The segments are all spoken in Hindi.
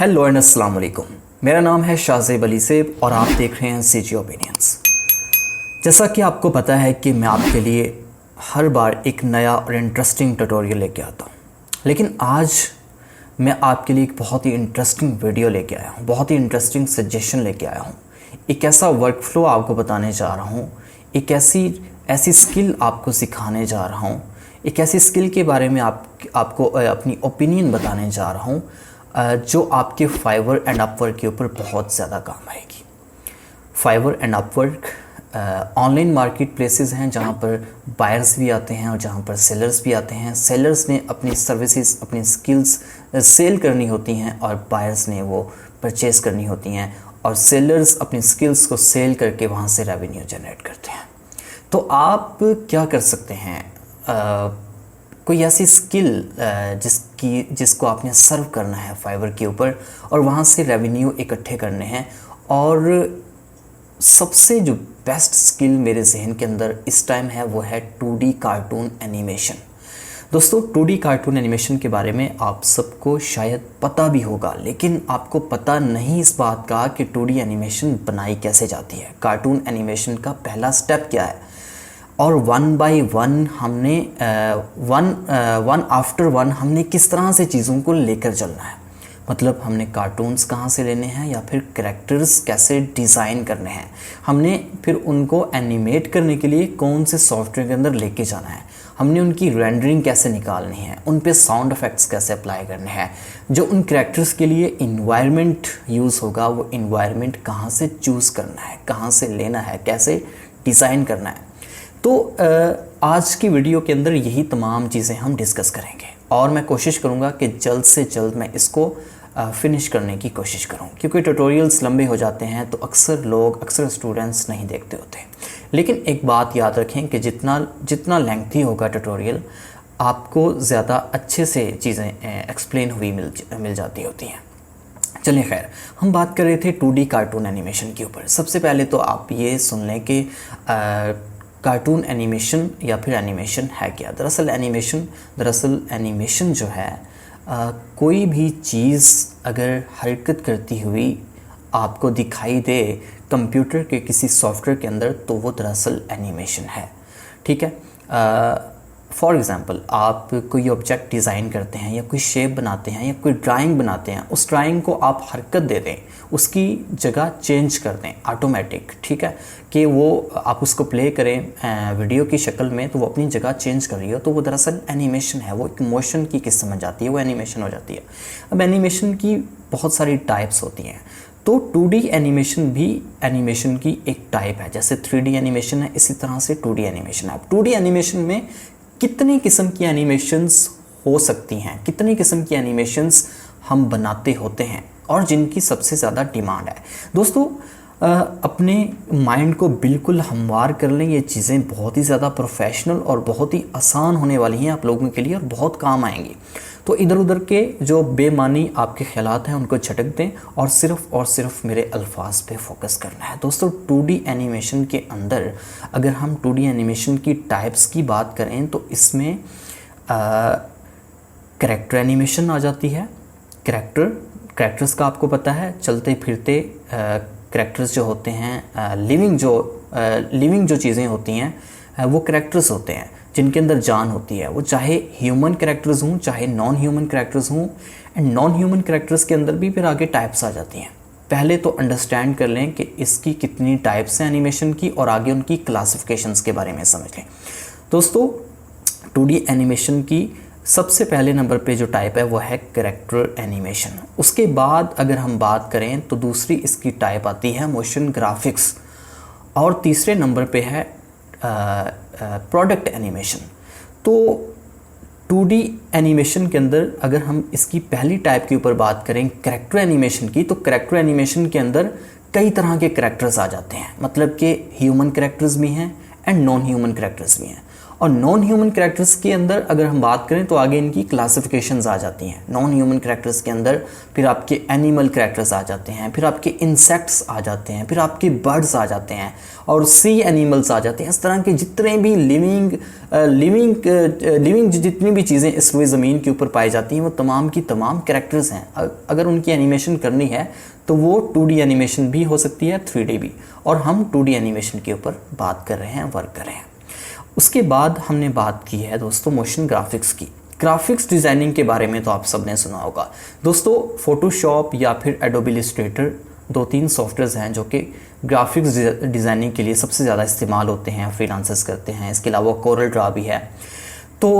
हेलो एंड अस्सलाम वालेकुम। मेरा नाम है शाहज़ेब अली सेब और आप देख रहे हैं सीजी ओपिनियंस। जैसा कि आपको पता है कि मैं आपके लिए हर बार एक नया और इंटरेस्टिंग ट्यूटोरियल लेके आता हूँ, लेकिन आज मैं आपके लिए एक बहुत ही इंटरेस्टिंग वीडियो लेके आया हूँ, बहुत ही इंटरेस्टिंग सजेशन लेके आया हूँ। एक ऐसा वर्कफ्लो आपको बताने जा रहा हूँ, एक ऐसी स्किल आपको सिखाने जा रहा हूँ, एक ऐसी स्किल के बारे में आपको अपनी ओपिनियन बताने जा रहा हूँ जो आपके फाइवर एंड अपवर्क के ऊपर बहुत ज़्यादा काम आएगी। Fiverr and Upwork online marketplaces हैं जहाँ पर बायर्स भी आते हैं और जहाँ पर सेलर्स भी आते हैं। सेलर्स ने अपनी सर्विसेज, अपनी स्किल्स सेल करनी होती हैं और बायर्स ने वो परचेज करनी होती हैं, और सेलर्स अपनी स्किल्स को सेल करके वहाँ से रेवेन्यू जनरेट करते हैं। तो आप क्या कर सकते हैं, कोई ऐसी स्किल जिसको आपने सर्व करना है फाइवर के ऊपर और वहाँ से रेवेन्यू इकट्ठे करने हैं। और सबसे जो बेस्ट स्किल मेरे जहन के अंदर इस टाइम है वो है 2D कार्टून एनिमेशन। दोस्तों, 2D कार्टून एनिमेशन के बारे में आप सबको शायद पता भी होगा, लेकिन आपको पता नहीं इस बात का कि 2D एनिमेशन बनाई कैसे जाती है। कार्टून एनिमेशन का पहला स्टेप क्या है और वन बाय वन हमने वन आफ्टर वन हमने किस तरह से चीज़ों को लेकर चलना है। मतलब हमने कार्टून्स कहाँ से लेने हैं या फिर कैरेक्टर्स कैसे डिज़ाइन करने हैं, हमने फिर उनको एनिमेट करने के लिए कौन से सॉफ्टवेयर के अंदर लेके जाना है, हमने उनकी रेंडरिंग कैसे निकालनी है, उन पे साउंड इफ़ेक्ट्स कैसे अप्लाई करने हैं, जो उन कैरेक्टर्स के लिए इन्वायरमेंट यूज़ होगा वो इन्वायरमेंट कहाँ से चूज़ करना है, कहाँ से लेना है, कैसे डिज़ाइन करना है। तो आज की वीडियो के अंदर यही तमाम चीज़ें हम डिस्कस करेंगे और मैं कोशिश करूँगा कि जल्द से जल्द मैं इसको फिनिश करने की कोशिश करूँ, क्योंकि ट्यूटोरियल्स लंबे हो जाते हैं तो अक्सर स्टूडेंट्स नहीं देखते होते। लेकिन एक बात याद रखें कि जितना लेंथी होगा ट्यूटोरियल, आपको ज़्यादा अच्छे से चीज़ें एक्सप्लेन हुई मिल जाती होती हैं। चलिए खैर, हम बात कर रहे थे 2D कार्टून एनिमेशन के ऊपर। सबसे पहले तो आप ये सुन लें कि कार्टून एनिमेशन या फिर एनिमेशन है क्या। दरअसल एनिमेशन जो है कोई भी चीज़ अगर हरकत करती हुई आपको दिखाई दे कंप्यूटर के किसी सॉफ्टवेयर के अंदर, तो वो दरअसल एनिमेशन है। ठीक है, फॉर एग्ज़ाम्पल आप कोई ऑब्जेक्ट डिज़ाइन करते हैं या कोई शेप बनाते हैं या कोई ड्राइंग बनाते हैं, उस ड्राइंग को आप हरकत दे दें, उसकी जगह चेंज कर दें ऑटोमेटिक। ठीक है, कि वो आप उसको प्ले करें वीडियो की शक्ल में तो वो अपनी जगह चेंज कर रही हो, तो वो दरअसल एनिमेशन है। वो एक मोशन की किस्म बन जाती है, वो एनिमेशन हो जाती है। अब एनिमेशन की बहुत सारी टाइप्स होती हैं, तो 2D एनिमेशन भी एनिमेशन की एक टाइप है। जैसे 3D एनिमेशन है, इसी तरह से 2D एनिमेशन है। अब 2D एनिमेशन में कितनी किस्म की एनिमेशंस हो सकती हैं, कितनी किस्म की एनिमेशंस हम बनाते होते हैं और जिनकी सबसे ज़्यादा डिमांड है। दोस्तों, अपने माइंड को बिल्कुल हमवार कर लें, ये चीज़ें बहुत ही ज़्यादा प्रोफेशनल और बहुत ही आसान होने वाली हैं आप लोगों के लिए और बहुत काम आएंगी। तो इधर उधर के जो बेमानी आपके ख्यालात हैं उनको झटक दें और सिर्फ मेरे अल्फाज पे फोकस करना है। दोस्तों, 2D एनिमेशन के अंदर अगर हम 2D एनिमेशन की टाइप्स की बात करें तो इसमें कैरेक्टर एनिमेशन आ जाती है। कैरेक्टर्स का आपको पता है, चलते फिरते कैरेक्टर्स जो होते हैं, लिविंग जो चीज़ें होती हैं वो कैरेक्टर्स होते हैं जिनके अंदर जान होती है। वो चाहे ह्यूमन कैरेक्टर्स हों चाहे नॉन ह्यूमन कैरेक्टर्स हों, एंड नॉन ह्यूमन कैरेक्टर्स के अंदर भी फिर आगे टाइप्स आ जाती हैं। पहले तो अंडरस्टैंड कर लें कि इसकी कितनी टाइप्स हैं एनिमेशन की और आगे उनकी क्लासिफिकेशंस के बारे में समझ लें। दोस्तों, 2D एनिमेशन की सबसे पहले नंबर पे जो टाइप है वो है कैरेक्टर एनिमेशन। उसके बाद अगर हम बात करें तो दूसरी इसकी टाइप आती है मोशन ग्राफिक्स, और तीसरे नंबर पे है प्रोडक्ट एनिमेशन। तो 2D एनिमेशन के अंदर अगर हम इसकी पहली टाइप के ऊपर बात करें कैरेक्टर एनिमेशन की, तो कैरेक्टर एनिमेशन के अंदर कई तरह के कैरेक्टर्स आ जाते हैं। मतलब कि ह्यूमन कैरेक्टर्स भी हैं एंड नॉन ह्यूमन कैरेक्टर्स भी हैं। और नॉन ह्यूमन कैरेक्टर्स के अंदर अगर हम बात करें तो आगे इनकी क्लासिफिकेशंस आ जाती हैं। नॉन ह्यूमन कैरेक्टर्स के अंदर फिर आपके एनिमल कैरेक्टर्स आ जाते हैं, फिर आपके इंसेक्ट्स आ जाते हैं, फिर आपके बर्ड्स आ जाते हैं और सी एनिमल्स आ जाते हैं। इस तरह के जितने भी लिविंग जितनी भी चीज़ें इस पूरी ज़मीन के ऊपर पाई जाती हैं वो तमाम की तमाम कैरेक्टर्स हैं। अगर उनकी एनिमेशन करनी है तो वो 2D एनिमेशन भी हो सकती है, 3D भी, और हम 2D एनिमेशन के ऊपर बात कर रहे हैं, वर्क कर रहे हैं। उसके बाद हमने बात की है दोस्तों मोशन ग्राफिक्स की। ग्राफिक्स डिज़ाइनिंग के बारे में तो आप सबने सुना होगा दोस्तों। फोटोशॉप या फिर एडोबी इलस्ट्रेटर 2-3 सॉफ्टवेयर्स हैं जो कि ग्राफिक्स डिज़ाइनिंग के लिए सबसे ज़्यादा इस्तेमाल होते हैं, फ्रीलांसर्स करते हैं। इसके अलावा कोरल ड्रा भी है। तो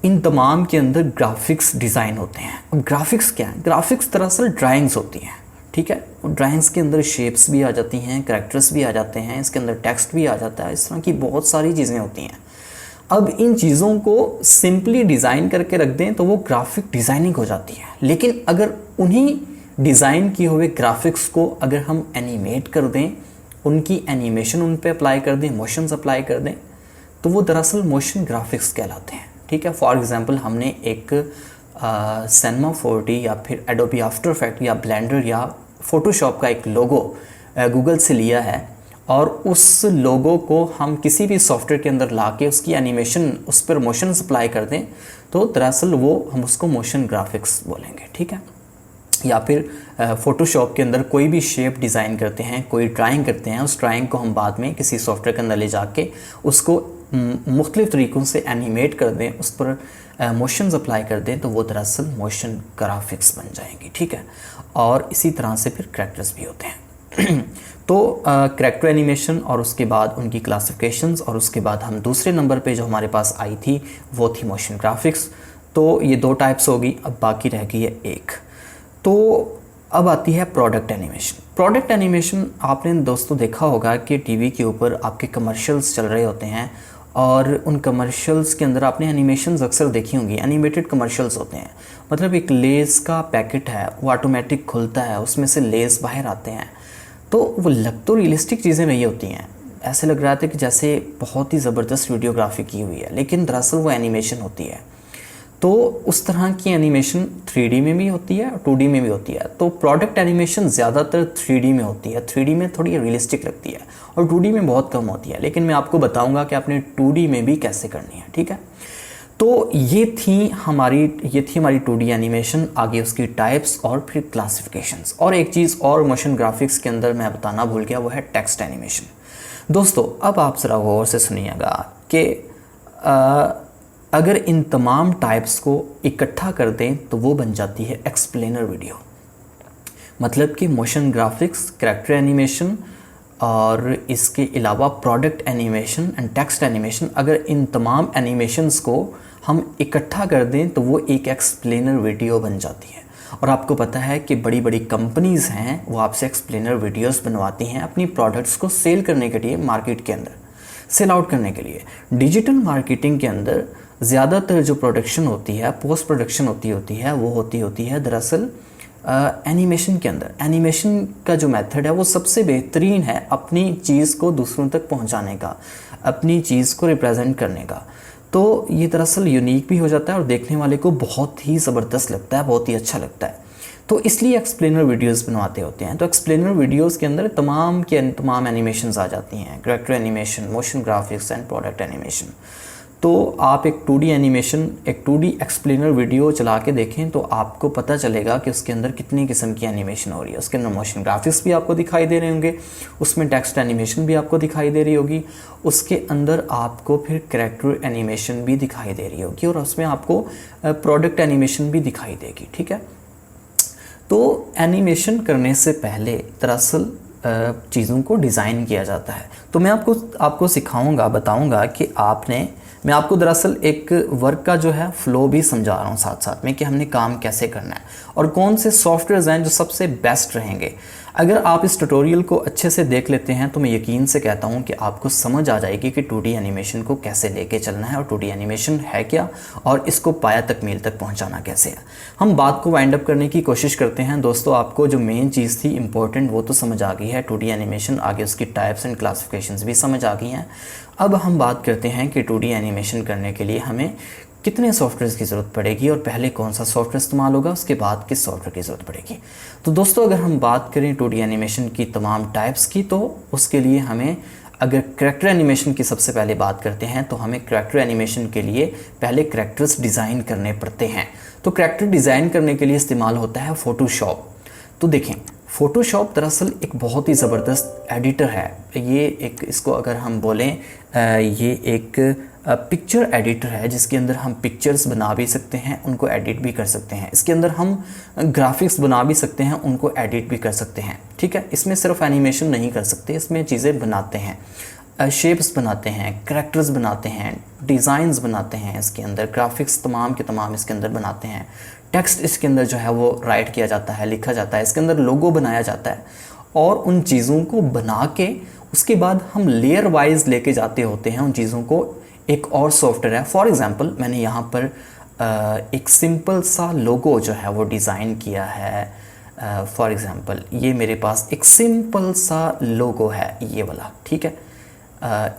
इन तमाम के अंदर ग्राफिक्स डिज़ाइन होते हैं। अब ग्राफिक्स क्या है? ग्राफिक्स दरअसल ड्राइंग्स होती हैं, ठीक है। ड्राइंग्स के अंदर शेप्स भी आ जाती हैं, कैरेक्टर्स भी आ जाते हैं, इसके अंदर टेक्स्ट भी आ जाता है, इस तरह की बहुत सारी चीज़ें होती हैं। अब इन चीज़ों को सिंपली डिज़ाइन करके रख दें तो वो ग्राफिक डिज़ाइनिंग हो जाती है। लेकिन अगर उन्हीं डिज़ाइन किए हुए ग्राफिक्स को अगर हम एनिमेट कर दें, उनकी एनिमेशन उन पे अप्लाई कर दें, मोशंस अप्लाई कर दें, तो वो दरअसल मोशन ग्राफिक्स कहलाते हैं, ठीक है। फॉर एग्जांपल हमने एक सिनेमा 4D या फिर एडोबी आफ्टर इफेक्ट या ब्लेंडर या फोटोशॉप का एक लोगो गूगल से लिया है और उस लोगो को हम किसी भी सॉफ्टवेयर के अंदर ला के उसकी एनिमेशन, उस पर मोशन अप्लाई कर दें तो दरअसल वो हम उसको मोशन ग्राफिक्स बोलेंगे, ठीक है। या फिर फ़ोटोशॉप के अंदर कोई भी शेप डिज़ाइन करते हैं, कोई ड्राइंग करते हैं, उस ड्राइंग को हम बाद में किसी सॉफ्टवेयर के अंदर ले जाके उसको मुख्तलिफ़ तरीक़ों से एनिमेट कर दें, उस पर मोशंस अप्लाई कर दें तो वो दरअसल मोशन ग्राफिक्स बन जाएंगी, ठीक है। और इसी तरह से फिर कैरेक्टर्स भी होते हैं। तो कैरेक्टर एनिमेशन और उसके बाद उनकी क्लासिफिकेशंस और उसके बाद हम दूसरे नंबर पे जो हमारे पास आई थी वो थी मोशन ग्राफिक्स। तो ये 2 टाइप्स होगी, अब बाकी रह गई है एक। तो अब आती है प्रोडक्ट एनिमेशन। प्रोडक्ट एनिमेशन आपने दोस्तों देखा होगा कि टीवी के ऊपर आपके कमर्शियल्स चल रहे होते हैं और उन कमर्शियल्स के अंदर आपने एनिमेशंस अक्सर देखी होंगी। एनिमेटेड कमर्शियल्स होते हैं, मतलब एक लेस का पैकेट है, वो ऑटोमेटिक खुलता है, उसमें से लेस बाहर आते हैं। तो वो लग तो रियलिस्टिक चीज़ें नहीं होती हैं, ऐसे लग रहा था कि जैसे बहुत ही ज़बरदस्त वीडियोग्राफी की हुई है, लेकिन दरअसल वो एनिमेशन होती है। तो उस तरह की एनिमेशन 3D में भी होती है और 2D में भी होती है। तो प्रोडक्ट एनिमेशन ज़्यादातर 3D में होती है, 3D में थोड़ी रियलिस्टिक लगती है और 2D में बहुत कम होती है। लेकिन मैं आपको बताऊंगा कि आपने 2D में भी कैसे करनी है, ठीक है। तो ये थी हमारी 2D एनिमेशन। आगे उसकी टाइप्स और फिर क्लासिफिकेशंस। और एक चीज़ और मोशन ग्राफिक्स के अंदर मैं बताना भूल गया, वो है टेक्स्ट एनिमेशन। दोस्तों अब आप ज़रा गौर से सुनिएगा कि अगर इन तमाम टाइप्स को इकट्ठा कर दें तो वो बन जाती है एक्सप्लेनर वीडियो। मतलब कि मोशन ग्राफिक्स, कैरेक्टर एनिमेशन और इसके अलावा product animation and text animation, अगर इन तमाम एनिमेशंस को हम इकट्ठा कर दें तो वो एक एक्सप्लेनर वीडियो बन जाती है। और आपको पता है कि बड़ी बड़ी कंपनीज़ हैं वो आपसे एक्सप्लेनर वीडियोस बनवाती हैं अपनी प्रोडक्ट्स को सेल करने के लिए, मार्केट के अंदर सेल आउट करने के लिए। डिजिटल मार्केटिंग के अंदर ज़्यादातर जो प्रोडक्शन होती है, पोस्ट प्रोडक्शन होती है वो होती है दरअसल एनिमेशन के अंदर। एनिमेशन का जो मेथड है वो सबसे बेहतरीन है अपनी चीज़ को दूसरों तक पहुंचाने का, अपनी चीज़ को रिप्रेजेंट करने का। तो ये दरअसल यूनिक भी हो जाता है और देखने वाले को बहुत ही ज़बरदस्त लगता है, बहुत ही अच्छा लगता है। तो इसलिए एक्सप्लेनर वीडियोस बनवाते होते हैं। तो एक्सप्लेनर वीडियोस के अंदर तमाम एनिमेशंस आ जाती हैं, character animation, motion graphics and product animation. तो आप एक 2D एनिमेशन, एक 2D एक्सप्लेनर वीडियो चला के देखें तो आपको पता चलेगा कि उसके अंदर कितनी किस्म की एनिमेशन हो रही है। उसके अंदर मोशन ग्राफिक्स भी आपको दिखाई दे रहे होंगे, उसमें टेक्स्ट एनिमेशन भी आपको दिखाई दे रही होगी, उसके अंदर आपको फिर कैरेक्टर एनिमेशन भी दिखाई दे रही होगी और उसमें आपको प्रोडक्ट एनिमेशन भी दिखाई देगी, ठीक है। तो एनिमेशन करने से पहले दरअसल चीज़ों को डिज़ाइन किया जाता है। तो मैं आपको सिखाऊंगा, बताऊंगा कि मैं आपको दरअसल एक वर्क का जो है फ़्लो भी समझा रहा हूँ साथ साथ में कि हमने काम कैसे करना है। और कौन से सॉफ्टवेयर हैं जो सबसे बेस्ट रहेंगे। अगर आप इस ट्यूटोरियल को अच्छे से देख लेते हैं तो मैं यकीन से कहता हूं कि आपको समझ आ जाएगी कि 2D एनिमेशन को कैसे लेके चलना है और 2D एनिमेशन है क्या और इसको पाया तकमील तक पहुंचाना कैसे है। हम बात को वाइंड अप करने की कोशिश करते हैं। दोस्तों, आपको जो मेन चीज़ थी इंपॉर्टेंट वो तो समझ आ गई है, 2D एनिमेशन, आगे उसकी टाइप्स एंड क्लासिफिकेशंस भी समझ आ गई हैं। अब हम बात करते हैं कि 2D एनिमेशन करने के लिए हमें कितने सॉफ्टवेयर की ज़रूरत पड़ेगी और पहले कौन सा सॉफ्टवेयर इस्तेमाल होगा, उसके बाद किस सॉफ्टवेयर की ज़रूरत पड़ेगी। तो दोस्तों, अगर हम बात करें 2D एनिमेशन की तमाम टाइप्स की, तो उसके लिए हमें, अगर करैक्टर एनिमेशन की सबसे पहले बात करते हैं तो हमें करैक्टर एनिमेशन के लिए पहले करैक्टर्स डिज़ाइन करने पड़ते हैं। तो करैक्टर डिज़ाइन करने के लिए इस्तेमाल होता है फ़ोटोशॉप। तो देखें, फ़ोटोशॉप दरअसल एक बहुत ही ज़बरदस्त एडिटर है। ये एक, इसको अगर हम बोलें, ये एक पिक्चर एडिटर है जिसके अंदर हम पिक्चर्स बना भी सकते हैं, उनको एडिट भी कर सकते हैं। इसके अंदर हम ग्राफिक्स बना भी सकते हैं, उनको एडिट भी कर सकते हैं। ठीक है, इसमें सिर्फ एनिमेशन नहीं कर सकते, इसमें चीज़ें बनाते हैं, शेप्स बनाते हैं, करैक्टर्स बनाते हैं, डिज़ाइंस बनाते हैं, इसके अंदर ग्राफिक्स तमाम के तमाम इसके अंदर बनाते हैं। टेक्स्ट इसके अंदर जो है वो राइट किया जाता है, लिखा जाता है, इसके अंदर लोगो बनाया जाता है। और उन चीज़ों को बना के उसके बाद हम लेयर वाइज लेके जाते होते हैं उन चीज़ों को। एक और सॉफ्टवेयर है, फॉर एग्ज़ाम्पल मैंने यहाँ पर एक सिंपल सा लोगो जो है वो डिज़ाइन किया है। फॉर एग्ज़ाम्पल ये मेरे पास एक सिंपल सा लोगो है, ये वाला, ठीक है।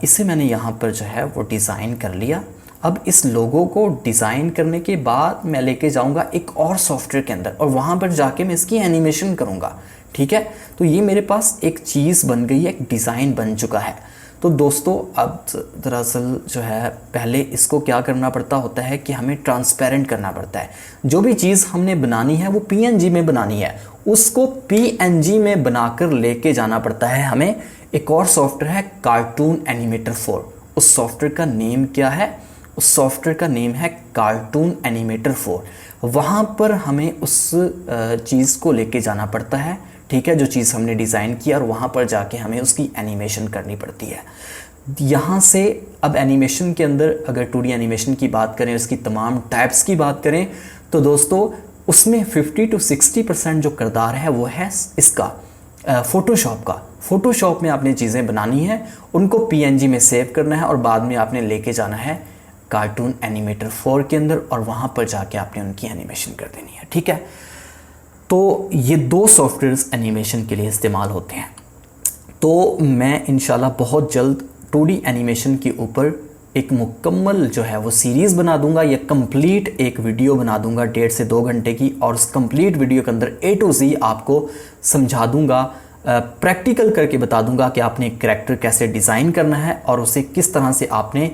इसे मैंने यहाँ पर जो है वो डिज़ाइन कर लिया। अब इस लोगो को डिज़ाइन करने के बाद मैं लेके जाऊँगा एक और सॉफ्टवेयर के अंदर और वहाँ पर जाके मैं इसकी एनिमेशन करूँगा। ठीक है, तो ये मेरे पास एक चीज़ बन गई है, एक डिज़ाइन बन चुका है। तो दोस्तों, अब दरअसल जो है पहले इसको क्या करना पड़ता होता है कि हमें ट्रांसपेरेंट करना पड़ता है। जो भी चीज़ हमने बनानी है वो PNG में बनानी है, उसको PNG में बनाकर लेके जाना पड़ता है हमें। एक और सॉफ्टवेयर है कार्टून एनिमेटर 4। उस सॉफ्टवेयर का नेम क्या है? उस सॉफ्टवेयर का नेम है कार्टून एनिमेटर 4। वहाँ पर हमें उस चीज़ को लेके जाना पड़ता है, ठीक है, जो चीज़ हमने डिज़ाइन किया, और वहाँ पर जाके हमें उसकी एनिमेशन करनी पड़ती है। यहाँ से अब एनिमेशन के अंदर अगर 2D एनिमेशन की बात करें, उसकी तमाम टाइप्स की बात करें, तो दोस्तों उसमें 50 to 60% जो किरदार है वो है इसका फ़ोटोशॉप का। फ़ोटोशॉप में आपने चीज़ें बनानी है, उनको PNG में सेव करना है और बाद में आपने लेके जाना है कार्टून एनिमेटर 4 के अंदर और वहाँ पर जाके आपने उनकी एनिमेशन कर देनी है। ठीक है, तो ये दो सॉफ्टवेयर्स एनिमेशन के लिए इस्तेमाल होते हैं। तो मैं इंशाल्लाह बहुत जल्द 2D एनिमेशन के ऊपर एक मुकम्मल जो है वो सीरीज़ बना दूंगा, या कंप्लीट एक वीडियो बना दूंगा 1.5 से 2 घंटे की, और उस कंप्लीट वीडियो के अंदर A to Z आपको समझा दूंगा, प्रैक्टिकल करके बता दूंगा कि आपने एक करैक्टर कैसे डिज़ाइन करना है और उसे किस तरह से आपने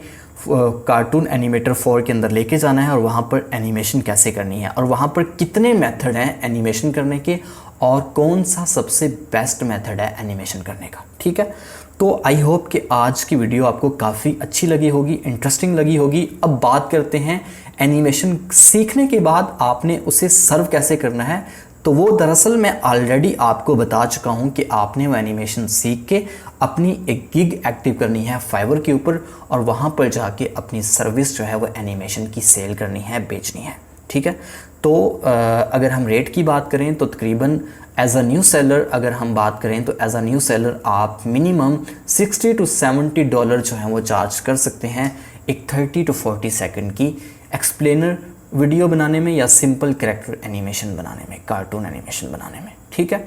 कार्टून एनिमेटर 4 के अंदर लेके जाना है और वहाँ पर एनिमेशन कैसे करनी है, और वहाँ पर कितने मेथड हैं एनिमेशन करने के और कौन सा सबसे बेस्ट मेथड है एनिमेशन करने का। ठीक है, तो आई होप कि आज की वीडियो आपको काफ़ी अच्छी लगी होगी, इंटरेस्टिंग लगी होगी। अब बात करते हैं एनिमेशन सीखने के बाद आपने उसे सर्व कैसे करना है। तो वो दरअसल मैं ऑलरेडी आपको बता चुका हूँ कि आपने वो एनिमेशन सीख के अपनी एक गिग एक्टिव करनी है फाइवर के ऊपर, और वहाँ पर जाके अपनी सर्विस जो है वो एनिमेशन की सेल करनी है, बेचनी है। ठीक है, तो अगर हम रेट की बात करें तो तकरीबन एज अ न्यू सेलर अगर हम बात करें तो एज अ न्यू सेलर आप मिनिमम $60 to $70 जो है वो चार्ज कर सकते हैं एक 30 to 40 सेकंड की एक्सप्लेनर वीडियो बनाने में या सिंपल कैरेक्टर एनिमेशन बनाने में, कार्टून एनिमेशन बनाने में। ठीक है,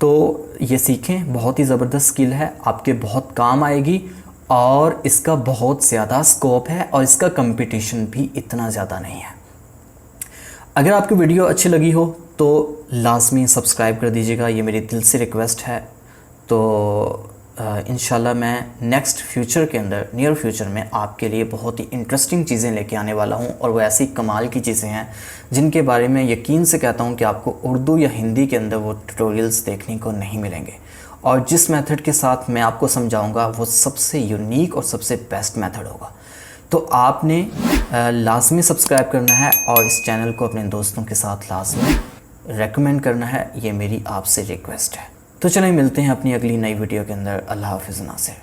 तो ये सीखें, बहुत ही ज़बरदस्त स्किल है, आपके बहुत काम आएगी और इसका बहुत ज़्यादा स्कोप है और इसका कंपटीशन भी इतना ज़्यादा नहीं है। अगर आपकी वीडियो अच्छी लगी हो तो लाजमी सब्सक्राइब कर दीजिएगा, ये मेरी दिल से रिक्वेस्ट है। तो इंशाल्लाह मैं नेक्स्ट फ्यूचर के अंदर, नियर फ्यूचर में आपके लिए बहुत ही इंटरेस्टिंग चीज़ें लेके आने वाला हूं, और वो ऐसी कमाल की चीज़ें हैं जिनके बारे में यकीन से कहता हूं कि आपको उर्दू या हिंदी के अंदर वो ट्यूटोरियल्स देखने को नहीं मिलेंगे, और जिस मेथड के साथ मैं आपको समझाऊंगा वो सबसे यूनिक और सबसे बेस्ट मेथड होगा। तो आपने लाजमी सब्सक्राइब करना है और इस चैनल को अपने दोस्तों के साथ लाजमी रेकमेंड करना है, ये मेरी आपसे रिक्वेस्ट है। तो चलिए मिलते हैं अपनी अगली नई वीडियो के अंदर। अल्लाह हाफ़िज़ नासिर।